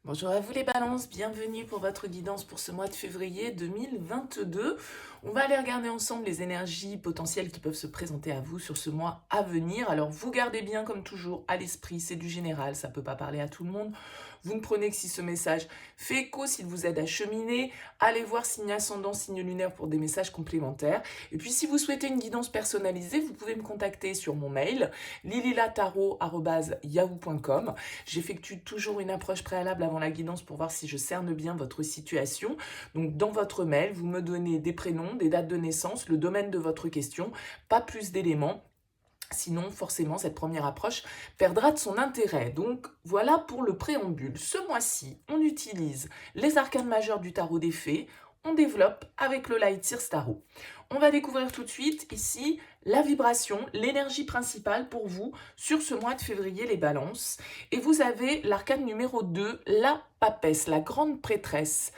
Bonjour à vous les balances, bienvenue pour votre guidance pour ce mois de février 2022. On va aller regarder ensemble les énergies potentielles qui peuvent se présenter à vous sur ce mois à venir. Alors vous gardez bien comme toujours à l'esprit, c'est du général, ça ne peut pas parler à tout le monde. Vous ne prenez que si ce message fait écho, s'il vous aide à cheminer. Allez voir signe ascendant, signe lunaire pour des messages complémentaires. Et puis si vous souhaitez une guidance personnalisée, vous pouvez me contacter sur mon mail lililataro@yahoo.com. J'effectue toujours une approche préalable avant la guidance pour voir si je cerne bien votre situation. Donc dans votre mail, vous me donnez des prénoms, des dates de naissance, le domaine de votre question, pas plus d'éléments. Sinon, forcément, cette première approche perdra de son intérêt. Donc, voilà pour le préambule. Ce mois-ci, on utilise les arcanes majeurs du tarot des fées. On développe avec le Light Sears Tarot. On va découvrir tout de suite ici la vibration, l'énergie principale pour vous sur ce mois de février, les balances. Et vous avez l'arcane numéro 2, la papesse, la grande prêtresse,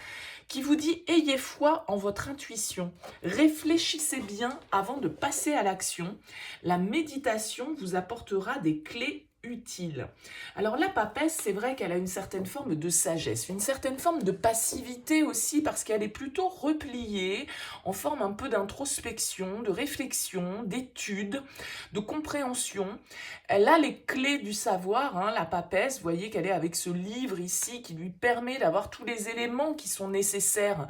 qui vous dit « Ayez foi en votre intuition, réfléchissez bien avant de passer à l'action. La méditation vous apportera des clés utiles. » Alors la papesse, c'est vrai qu'elle a une certaine forme de sagesse, une certaine forme de passivité aussi, parce qu'elle est plutôt repliée, en forme un peu d'introspection, de réflexion, d'étude, de compréhension. Elle a les clés du savoir, hein, la papesse. Vous voyez qu'elle est avec ce livre ici qui lui permet d'avoir tous les éléments qui sont nécessaires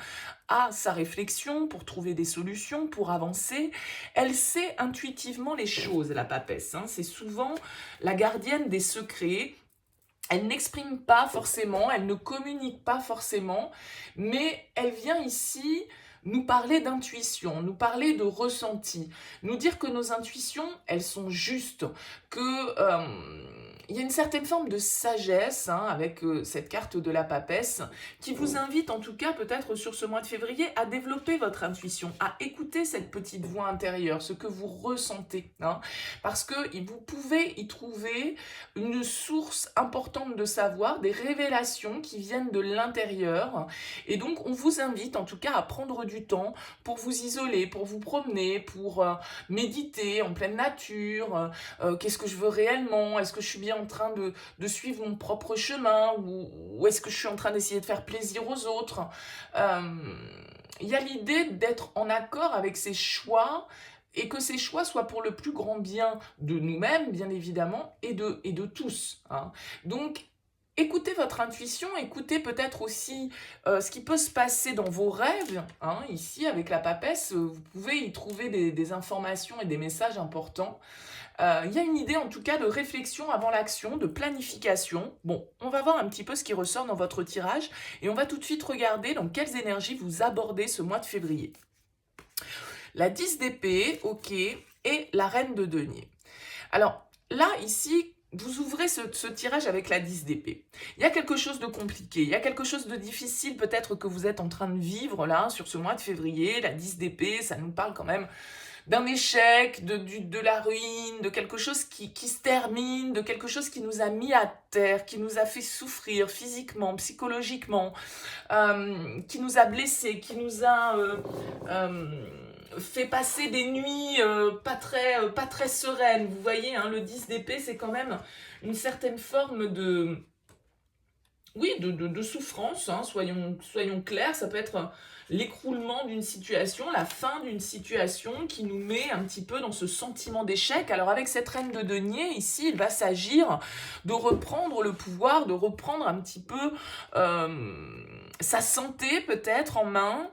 à sa réflexion pour trouver des solutions, pour avancer. Elle sait intuitivement les choses, la papesse, hein. C'est souvent la gardienne des secrets. Elle n'exprime pas forcément, elle ne communique pas forcément, mais elle vient ici nous parler d'intuition, nous parler de ressenti, nous dire que nos intuitions, elles sont justes, que il y a une certaine forme de sagesse, hein, avec cette carte de la papesse qui vous invite en tout cas peut-être sur ce mois de février à développer votre intuition, à écouter cette petite voix intérieure, ce que vous ressentez, hein, parce que vous pouvez y trouver une source importante de savoir, des révélations qui viennent de l'intérieur. Et donc on vous invite en tout cas à prendre du temps pour vous isoler, pour vous promener, pour méditer en pleine nature. Qu'est-ce que je veux réellement? Est-ce que je suis bien en train de suivre mon propre chemin, ou est-ce que je suis en train d'essayer de faire plaisir aux autres? Il y a l'idée d'être en accord avec ses choix, et que ces choix soient pour le plus grand bien de nous-mêmes, bien évidemment, et de tous, hein. Donc, écoutez votre intuition, écoutez peut-être aussi ce qui peut se passer dans vos rêves, hein. Ici, avec la papesse, vous pouvez y trouver des informations et des messages importants. Il y a une idée en tout cas de réflexion avant l'action, de planification. Bon, on va voir un petit peu ce qui ressort dans votre tirage, et on va tout de suite regarder dans quelles énergies vous abordez ce mois de février. La 10 d'épée, ok, et la reine de denier. Alors là, ici, vous ouvrez ce tirage avec la 10 d'épée. Il y a quelque chose de compliqué, il y a quelque chose de difficile peut-être que vous êtes en train de vivre là, sur ce mois de février. La 10 d'épée, ça nous parle quand même d'un échec, de la ruine, de quelque chose qui se termine, de quelque chose qui nous a mis à terre, qui nous a fait souffrir physiquement, psychologiquement, qui nous a blessés, qui nous a fait passer des nuits pas très sereines. Vous voyez, hein, le 10 d'épée, c'est quand même une certaine forme de... Oui, de souffrance, hein, soyons clairs. Ça peut être l'écroulement d'une situation, la fin d'une situation qui nous met un petit peu dans ce sentiment d'échec. Alors avec cette reine de denier, ici, il va s'agir de reprendre le pouvoir, de reprendre un petit peu sa santé peut-être en main,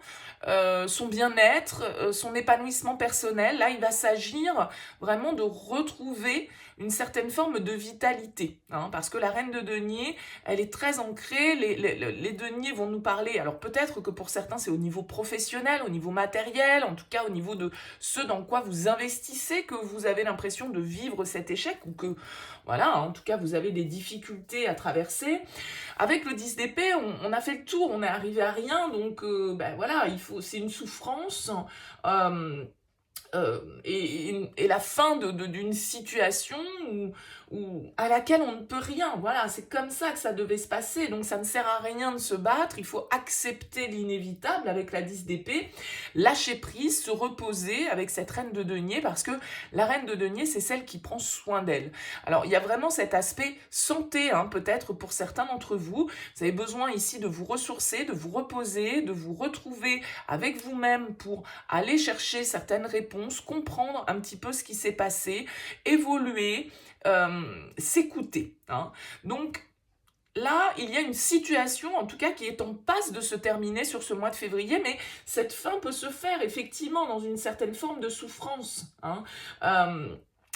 son bien-être, son épanouissement personnel. Là, il va s'agir vraiment de retrouver une certaine forme de vitalité, hein, parce que la reine de denier, elle est très ancrée. Les deniers vont nous parler, alors peut-être que pour certains c'est au niveau professionnel, au niveau matériel, en tout cas au niveau de ce dans quoi vous investissez, que vous avez l'impression de vivre cet échec, ou que, voilà, en tout cas vous avez des difficultés à traverser. Avec le 10 d'épée, on a fait le tour, on est arrivé à rien, donc ben voilà, c'est une souffrance, et la fin d'une situation où ou à laquelle on ne peut rien. Voilà, c'est comme ça que ça devait se passer. Donc ça ne sert à rien de se battre, il faut accepter l'inévitable avec la 10 d'épée, lâcher prise, se reposer avec cette reine de denier, parce que la reine de denier, c'est celle qui prend soin d'elle. Alors il y a vraiment cet aspect santé, hein, peut-être pour certains d'entre vous. Vous avez besoin ici de vous ressourcer, de vous reposer, de vous retrouver avec vous-même pour aller chercher certaines réponses, comprendre un petit peu ce qui s'est passé, évoluer, s'écouter, hein. Donc là, il y a une situation, en tout cas, qui est en passe de se terminer sur ce mois de février, mais cette fin peut se faire effectivement dans une certaine forme de souffrance, hein.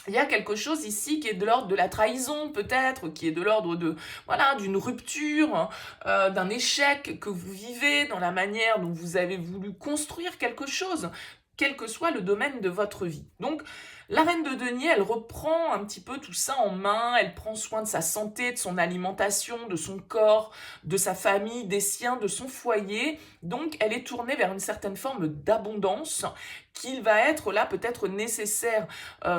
Il y a quelque chose ici qui est de l'ordre de la trahison, peut-être, qui est de l'ordre de, voilà, d'une rupture, d'un échec que vous vivez dans la manière dont vous avez voulu construire quelque chose, quel que soit le domaine de votre vie. Donc, la reine de denier, elle reprend un petit peu tout ça en main, elle prend soin de sa santé, de son alimentation, de son corps, de sa famille, des siens, de son foyer. Donc, elle est tournée vers une certaine forme d'abondance qu'il va être là peut-être nécessaire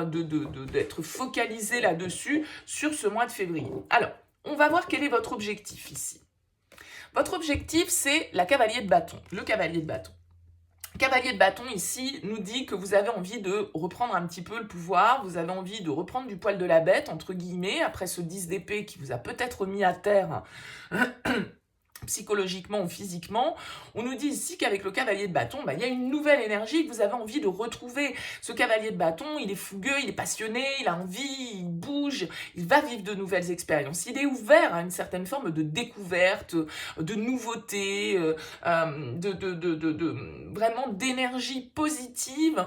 d'être focalisé là-dessus sur ce mois de février. Alors, on va voir quel est votre objectif ici. Votre objectif, c'est la cavalier de bâton, le cavalier de bâton. Cavalier de bâton ici nous dit que vous avez envie de reprendre un petit peu le pouvoir, vous avez envie de reprendre du poil de la bête, entre guillemets, après ce 10 d'épée qui vous a peut-être mis à terre psychologiquement ou physiquement. On nous dit ici qu'avec le cavalier de bâton, il y a une nouvelle énergie que vous avez envie de retrouver. Ce cavalier de bâton, il est fougueux, il est passionné, il a envie, il bouge, il va vivre de nouvelles expériences. Il est ouvert à une certaine forme de découverte, de nouveauté, vraiment d'énergie positive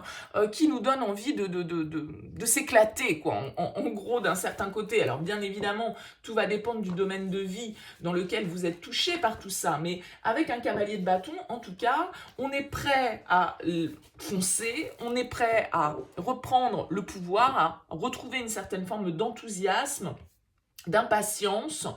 qui nous donne envie de s'éclater, quoi, en gros, d'un certain côté. Alors, bien évidemment, tout va dépendre du domaine de vie dans lequel vous êtes touché par tout ça, mais avec un cavalier de bâton, en tout cas, on est prêt à foncer, on est prêt à reprendre le pouvoir, à retrouver une certaine forme d'enthousiasme, d'impatience,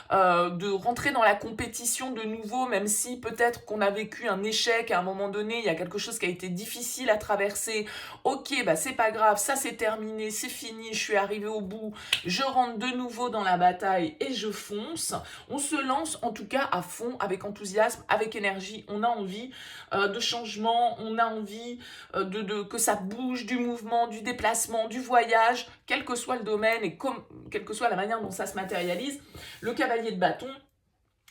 de rentrer dans la compétition de nouveau, même si peut-être qu'on a vécu un échec à un moment donné, il y a quelque chose qui a été difficile à traverser. Ok, c'est pas grave, ça c'est terminé, c'est fini, je suis arrivé au bout, je rentre de nouveau dans la bataille et je fonce. On se lance en tout cas à fond, avec enthousiasme, avec énergie. On a envie de changement, on a envie que ça bouge, du mouvement, du déplacement, du voyage, quel que soit le domaine et quelle que soit la manière dont ça se matérialise. Le cavalier de bâton,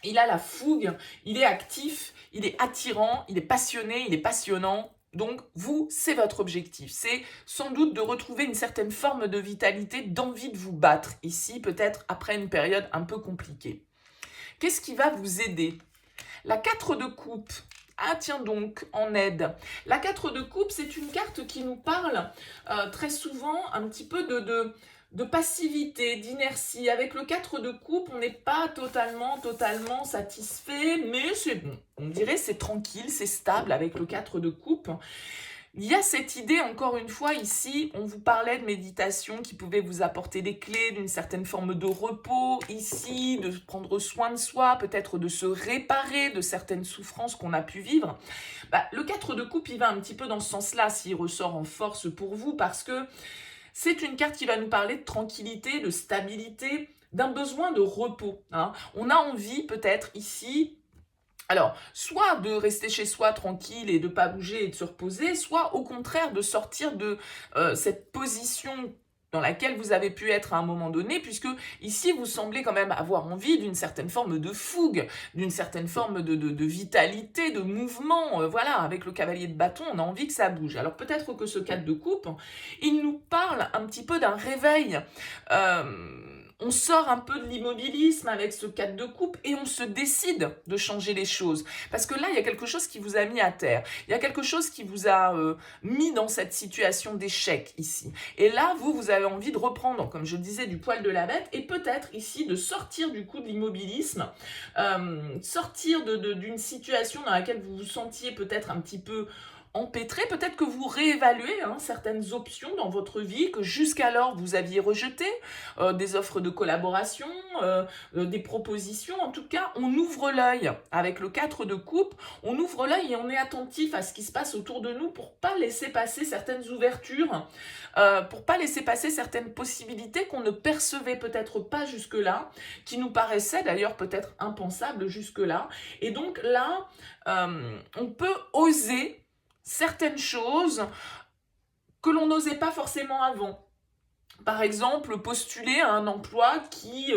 il a la fougue, il est actif, il est attirant, il est passionné, il est passionnant. Donc, vous, c'est votre objectif. C'est sans doute de retrouver une certaine forme de vitalité, d'envie de vous battre. Ici, peut-être après une période un peu compliquée. Qu'est-ce qui va vous aider? La 4 de coupe. Ah tiens donc, en aide. La 4 de coupe, c'est une carte qui nous parle très souvent un petit peu de passivité, d'inertie. Avec le 4 de coupe, on n'est pas totalement satisfait, mais c'est bon. On dirait c'est tranquille, c'est stable avec le 4 de coupe. Il y a cette idée, encore une fois, ici, on vous parlait de méditation qui pouvait vous apporter des clés d'une certaine forme de repos, ici, de prendre soin de soi, peut-être de se réparer de certaines souffrances qu'on a pu vivre. Le 4 de coupe, il va un petit peu dans ce sens-là, s'il ressort en force pour vous, parce que c'est une carte qui va nous parler de tranquillité, de stabilité, d'un besoin de repos, hein. On a envie, peut-être, ici, alors, soit de rester chez soi tranquille et de ne pas bouger et de se reposer, soit au contraire de sortir de cette position dans laquelle vous avez pu être à un moment donné, puisque ici vous semblez quand même avoir envie d'une certaine forme de fougue, d'une certaine forme de vitalité, de mouvement. Voilà, avec le cavalier de bâton, on a envie que ça bouge. Alors peut-être que ce 4 de coupe, il nous parle un petit peu d'un réveil. On sort un peu de l'immobilisme avec ce 4 de coupe et on se décide de changer les choses. Parce que là, il y a quelque chose qui vous a mis à terre. Il y a quelque chose qui vous a mis dans cette situation d'échec ici. Et là, vous avez envie de reprendre, comme je le disais, du poil de la bête et peut-être ici de sortir du coup de l'immobilisme, sortir d'une situation dans laquelle vous vous sentiez peut-être un petit peu empêtré, peut-être que vous réévaluez certaines options dans votre vie que jusqu'alors vous aviez rejetées, des offres de collaboration, des propositions. En tout cas, on ouvre l'œil avec le 4 de coupe, on ouvre l'œil et on est attentif à ce qui se passe autour de nous pour pas laisser passer certaines ouvertures, pour pas laisser passer certaines possibilités qu'on ne percevait peut-être pas jusque-là, qui nous paraissaient d'ailleurs peut-être impensables jusque-là. Et donc là, on peut oser certaines choses que l'on n'osait pas forcément avant. Par exemple, postuler à un emploi qui...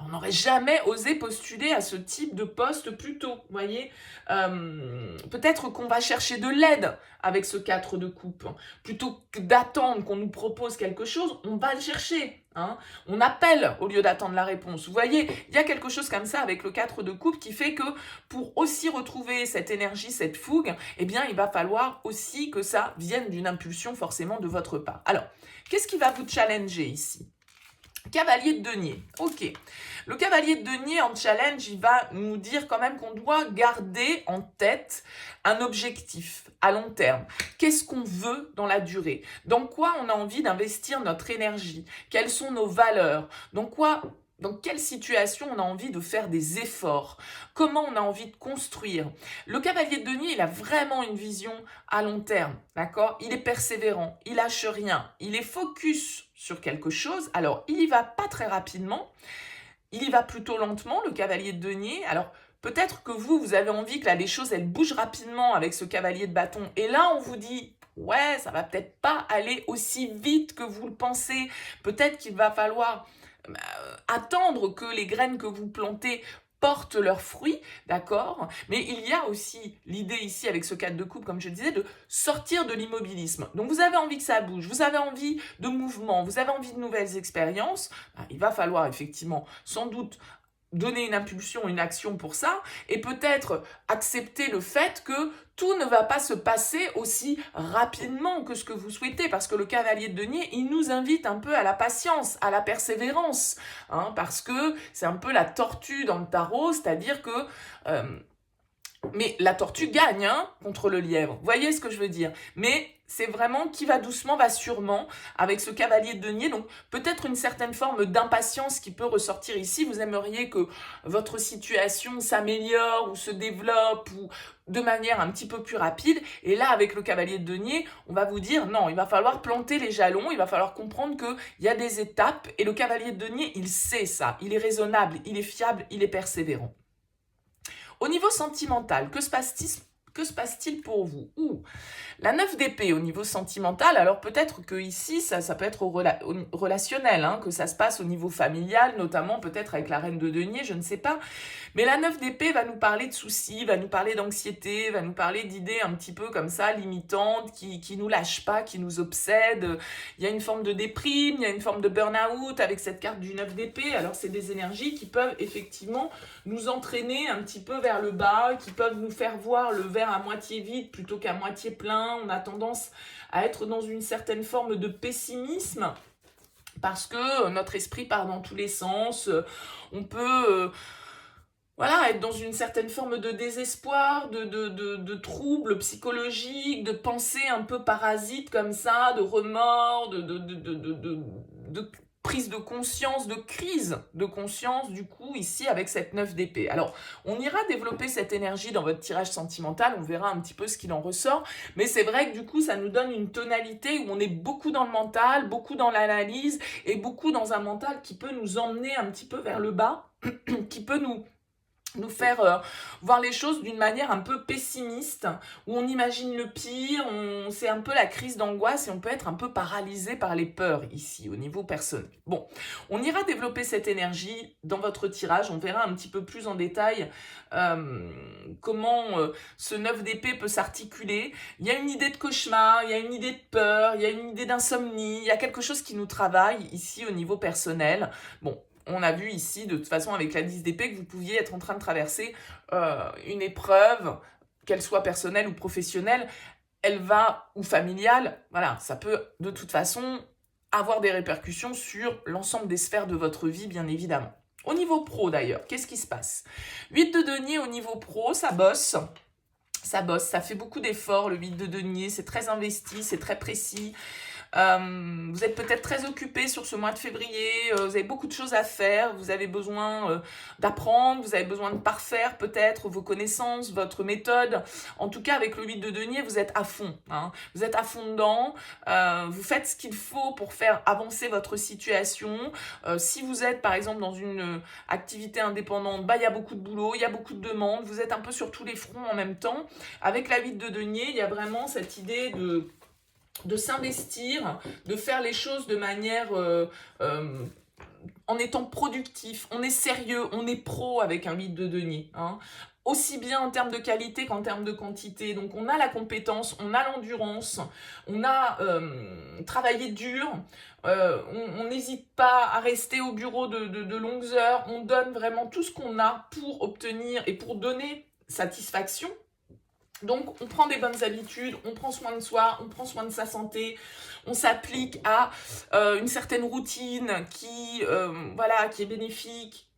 on n'aurait jamais osé postuler à ce type de poste plus tôt, vous voyez. Peut-être qu'on va chercher de l'aide avec ce 4 de coupe. Plutôt que d'attendre qu'on nous propose quelque chose, on va le chercher. On appelle au lieu d'attendre la réponse. Vous voyez, il y a quelque chose comme ça avec le 4 de coupe qui fait que pour aussi retrouver cette énergie, cette fougue, eh bien, il va falloir aussi que ça vienne d'une impulsion forcément de votre part. Alors, qu'est-ce qui va vous challenger ici ? Cavalier de denier, ok. Le cavalier de denier en challenge, il va nous dire quand même qu'on doit garder en tête un objectif à long terme. Qu'est-ce qu'on veut dans la durée? Dans quoi on a envie d'investir notre énergie? Quelles sont nos valeurs? Dans quelle situation on a envie de faire des efforts? Comment on a envie de construire? Le cavalier de denier, il a vraiment une vision à long terme, d'accord? Il est persévérant, il lâche rien, il est focus sur quelque chose. Alors, il y va pas très rapidement, il y va plutôt lentement, le cavalier de denier. Alors, peut-être que vous avez envie que là, les choses, elles bougent rapidement avec ce cavalier de bâton. Et là, on vous dit... ouais, ça va peut-être pas aller aussi vite que vous le pensez. Peut-être qu'il va falloir attendre que les graines que vous plantez portent leurs fruits, d'accord? Mais il y a aussi l'idée ici avec ce 4 de coupe, comme je le disais, de sortir de l'immobilisme. Donc vous avez envie que ça bouge, vous avez envie de mouvement, vous avez envie de nouvelles expériences. Il va falloir effectivement sans doute donner une impulsion, une action pour ça, et peut-être accepter le fait que tout ne va pas se passer aussi rapidement que ce que vous souhaitez, parce que le cavalier de denier, il nous invite un peu à la patience, à la persévérance, parce que c'est un peu la tortue dans le tarot, c'est-à-dire que... mais la tortue gagne contre le lièvre, vous voyez ce que je veux dire? Mais c'est vraiment qui va doucement, va sûrement, avec ce cavalier de denier. Donc peut-être une certaine forme d'impatience qui peut ressortir ici. Vous aimeriez que votre situation s'améliore ou se développe ou de manière un petit peu plus rapide. Et là, avec le cavalier de denier, on va vous dire non, il va falloir planter les jalons, il va falloir comprendre qu'il y a des étapes. Et le cavalier de denier, il sait ça. Il est raisonnable, il est fiable, il est persévérant. Au niveau sentimental, que se passe-t-il pour vous? La 9 d'épée au niveau sentimental, alors peut-être que ici, ça peut être relationnel, que ça se passe au niveau familial, notamment peut-être avec la reine de denier, je ne sais pas. Mais la 9 d'épée va nous parler de soucis, va nous parler d'anxiété, va nous parler d'idées un petit peu comme ça, limitantes, qui nous lâchent pas, qui nous obsèdent. Il y a une forme de déprime, il y a une forme de burn-out avec cette carte du 9 d'épée. Alors c'est des énergies qui peuvent effectivement nous entraîner un petit peu vers le bas, qui peuvent nous faire voir le verre à moitié vide plutôt qu'à moitié plein. On a tendance à être dans une certaine forme de pessimisme parce que notre esprit part dans tous les sens. On peut être dans une certaine forme de désespoir, de troubles psychologiques, de pensées un peu parasites comme ça, de remords, de prise de conscience, de crise de conscience, du coup, ici, avec cette 9 d'épée. Alors, on ira développer cette énergie dans votre tirage sentimental, on verra un petit peu ce qu'il en ressort, mais c'est vrai que du coup, ça nous donne une tonalité où on est beaucoup dans le mental, beaucoup dans l'analyse, et beaucoup dans un mental qui peut nous emmener un petit peu vers le bas, qui peut nous faire voir les choses d'une manière un peu pessimiste, où on imagine le pire, c'est un peu la crise d'angoisse et on peut être un peu paralysé par les peurs ici, au niveau personnel. Bon, on ira développer cette énergie dans votre tirage, on verra un petit peu plus en détail comment ce 9 d'épée peut s'articuler. Il y a une idée de cauchemar, il y a une idée de peur, il y a une idée d'insomnie, il y a quelque chose qui nous travaille ici au niveau personnel. Bon, on a vu ici, de toute façon, avec la 10 d'épée, que vous pouviez être en train de traverser une épreuve, qu'elle soit personnelle ou professionnelle, ou familiale. Voilà, ça peut, de toute façon, avoir des répercussions sur l'ensemble des sphères de votre vie, bien évidemment. Au niveau pro, d'ailleurs, qu'est-ce qui se passe? 8 de denier au niveau pro, ça bosse. Ça bosse, ça fait beaucoup d'efforts, le 8 de denier, c'est très investi, c'est très précis. Vous êtes peut-être très occupé sur ce mois de février, vous avez beaucoup de choses à faire, vous avez besoin d'apprendre, vous avez besoin de parfaire peut-être vos connaissances, votre méthode. En tout cas, avec le 8 de denier, vous êtes à fond. Hein. Vous êtes à fond dedans, vous faites ce qu'il faut pour faire avancer votre situation. Si vous êtes par exemple dans une activité indépendante, bah, il y a beaucoup de boulot, il y a beaucoup de demandes, vous êtes un peu sur tous les fronts en même temps. Avec la 8 de denier, il y a vraiment cette idée de s'investir, de faire les choses de manière en étant productif. On est sérieux, on est pro avec un 8 de denier. Hein. Aussi bien en termes de qualité qu'en termes de quantité. Donc on a la compétence, on a l'endurance, on a travaillé dur, on n'hésite pas à rester au bureau de longues heures, on donne vraiment tout ce qu'on a pour obtenir et pour donner satisfaction. Donc, on prend des bonnes habitudes, on prend soin de soi, on prend soin de sa santé, on s'applique à une certaine routine qui est bénéfique.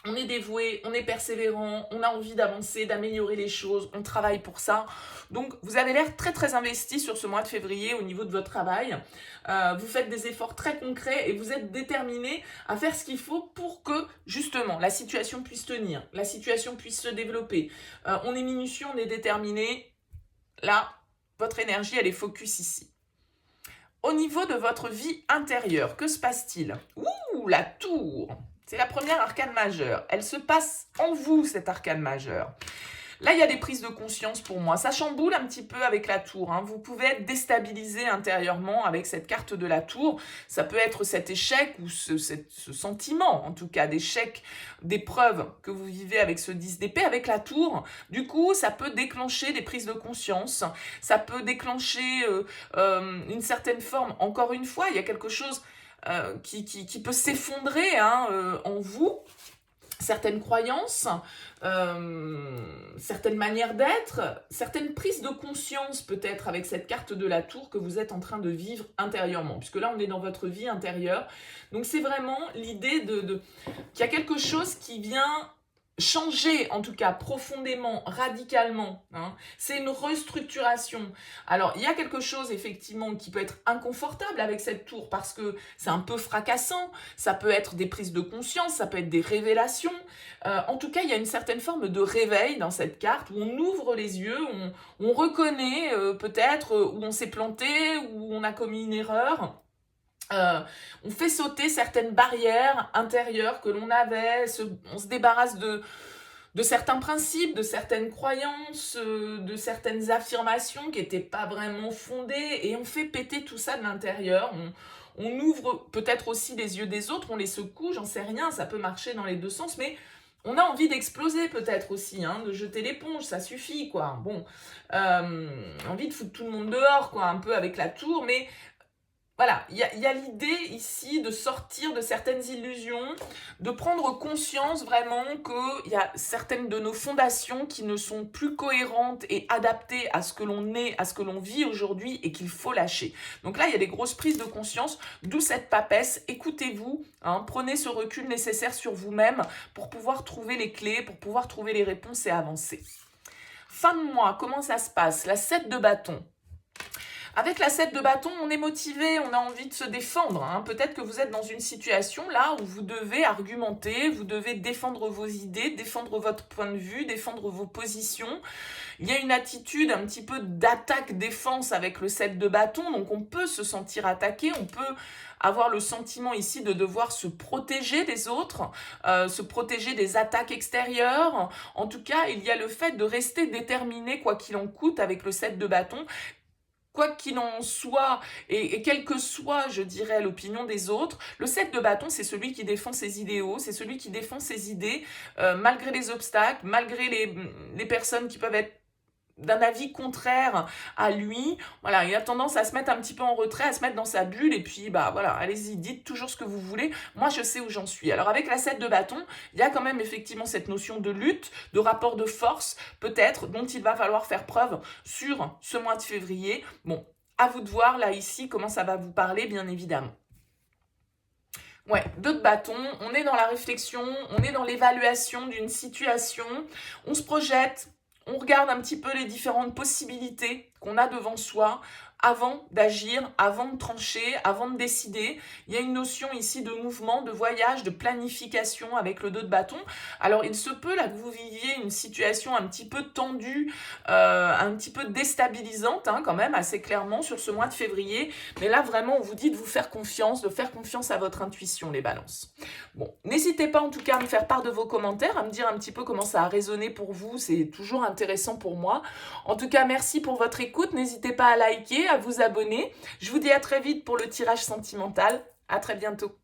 On est dévoué, on est persévérant, on a envie d'avancer, d'améliorer les choses, on travaille pour ça. Donc, vous avez l'air très très investi sur ce mois de février au niveau de votre travail. Vous faites des efforts très concrets et vous êtes déterminé à faire ce qu'il faut pour que, justement, la situation puisse tenir, la situation puisse se développer. On est minutieux, on est déterminé. Là, votre énergie, elle est focus ici. Au niveau de votre vie intérieure, que se passe-t-il? Ouh, la tour! C'est la première arcane majeure. Elle se passe en vous, cette arcane majeure. Là, il y a des prises de conscience pour moi. Ça chamboule un petit peu avec la tour. Hein. Vous pouvez être déstabilisé intérieurement avec cette carte de la tour. Ça peut être cet échec ou ce sentiment, en tout cas, d'échec, d'épreuve que vous vivez avec ce 10 d'épée, avec la tour. Du coup, ça peut déclencher des prises de conscience. Ça peut déclencher une certaine forme. Encore une fois, il y a quelque chose qui peut s'effondrer en vous, certaines croyances, certaines manières d'être, certaines prises de conscience peut-être avec cette carte de la tour que vous êtes en train de vivre intérieurement, puisque là on est dans votre vie intérieure. Donc c'est vraiment l'idée qu'il y a quelque chose qui vient changer, en tout cas profondément, radicalement. Hein. C'est une restructuration. Alors, il y a quelque chose, effectivement, qui peut être inconfortable avec cette tour parce que c'est un peu fracassant. Ça peut être des prises de conscience, ça peut être des révélations. En tout cas, il y a une certaine forme de réveil dans cette carte où on ouvre les yeux, on reconnaît peut-être où on s'est planté, où on a commis une erreur. On fait sauter certaines barrières intérieures que l'on avait, on se débarrasse de certains principes, de certaines croyances, de certaines affirmations qui n'étaient pas vraiment fondées, et on fait péter tout ça de l'intérieur. On ouvre peut-être aussi les yeux des autres, on les secoue, j'en sais rien, ça peut marcher dans les deux sens, mais on a envie d'exploser peut-être aussi, hein, de jeter l'éponge, ça suffit, quoi. Bon, envie de foutre tout le monde dehors, quoi, un peu avec la tour, mais voilà, il y a l'idée ici de sortir de certaines illusions, de prendre conscience vraiment qu'il y a certaines de nos fondations qui ne sont plus cohérentes et adaptées à ce que l'on est, à ce que l'on vit aujourd'hui et qu'il faut lâcher. Donc là, il y a des grosses prises de conscience, d'où cette papesse. Écoutez-vous, hein, prenez ce recul nécessaire sur vous-même pour pouvoir trouver les clés, pour pouvoir trouver les réponses et avancer. Fin de mois, comment ça se passe? La 7 de bâton. Avec la 7 de bâton, on est motivé, on a envie de se défendre. Hein. Peut-être que vous êtes dans une situation là où vous devez argumenter, vous devez défendre vos idées, défendre votre point de vue, défendre vos positions. Il y a une attitude un petit peu d'attaque-défense avec le 7 de bâton, donc on peut se sentir attaqué, on peut avoir le sentiment ici de devoir se protéger des autres, se protéger des attaques extérieures. En tout cas, il y a le fait de rester déterminé quoi qu'il en coûte avec le 7 de bâton. Quoi qu'il en soit, et quelle que soit, je dirais, l'opinion des autres, le 7 de bâton, c'est celui qui défend ses idéaux, c'est celui qui défend ses idées, malgré les obstacles, malgré les personnes qui peuvent être d'un avis contraire à lui. Voilà, il a tendance à se mettre un petit peu en retrait, à se mettre dans sa bulle, et puis, bah voilà, allez-y, dites toujours ce que vous voulez. Moi, je sais où j'en suis. Alors, avec la 7 de bâton, il y a quand même effectivement cette notion de lutte, de rapport de force, peut-être, dont il va falloir faire preuve sur ce mois de février. Bon, à vous de voir, là, ici, comment ça va vous parler, bien évidemment. Ouais, 2 de bâton, on est dans la réflexion, on est dans l'évaluation d'une situation, on se projette, On regarde un petit peu les différentes possibilités qu'on a devant soi avant d'agir, avant de trancher, avant de décider. Il y a une notion ici de mouvement, de voyage, de planification avec le 2 de bâton. Alors il se peut là que vous viviez une situation un petit peu tendue, un petit peu déstabilisante quand même, assez clairement sur ce mois de février. Mais là vraiment on vous dit de vous faire confiance, de faire confiance à votre intuition les balances. Bon, n'hésitez pas en tout cas à me faire part de vos commentaires, à me dire un petit peu comment ça a résonné pour vous, c'est toujours intéressant pour moi. En tout cas, merci pour votre écoute, n'hésitez pas à liker, à vous abonner. Je vous dis à très vite pour le tirage sentimental, à très bientôt.